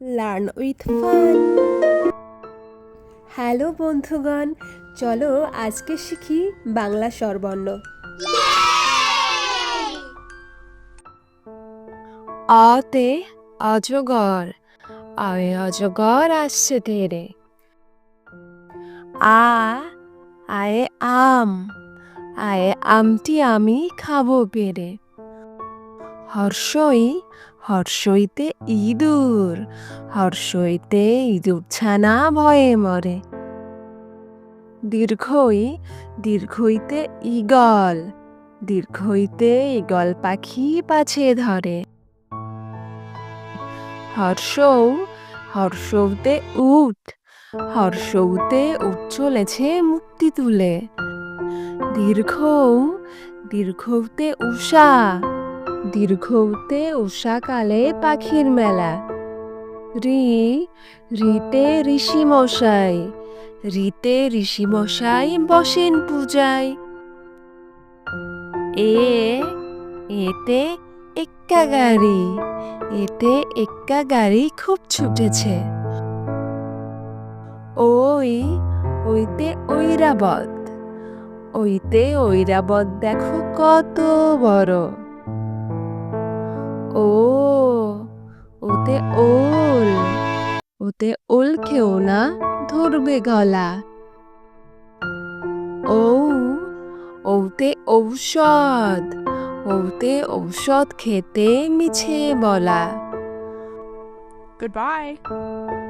Learn with fun. Hello বন্ধুগণ, চলো আজকে শিখি বাংলা স্বরবর্ণ। অতে অজগর, আয়ে অজগর আসছে তেরে। আয়ে আম, আয়ে আমটি আমি খাবো পেরে। হর্ষই, হর্ষইতে ইঁদুর, হর্ষইতে ইঁদুর ছানা ভয়ে মরে। দীর্ঘই, দীর্ঘইতে ঈগল, দীর্ঘইতে ঈগল পাখি পাছে ধরে। হর্ষৌ, হর্ষৌতে উট, হর্ষৌতে উট চলেছে মুক্তি তুলে। দীর্ঘৌ, দীর্ঘৌতে উষা, দীর্ঘৌতে উষাকালে পাখির মেলা। রি, রিতে ঋষি মশাই, রিতে ঋষি মশাই বসেন পূজায়। এতে এক্কা গাড়ি, এতে এক্কা গাড়ি খুব ছুটেছে। ওই, ওইতে ঐরাবত, ওইতে ঐরাবত দেখো কত বড়। ও, ওতে ওল, ওতে ওল খেও না ধরবে গলা। ঔ, ওতে ঔষধ, ওতে ঔষধ খেতে মিছে বলা। Goodbye.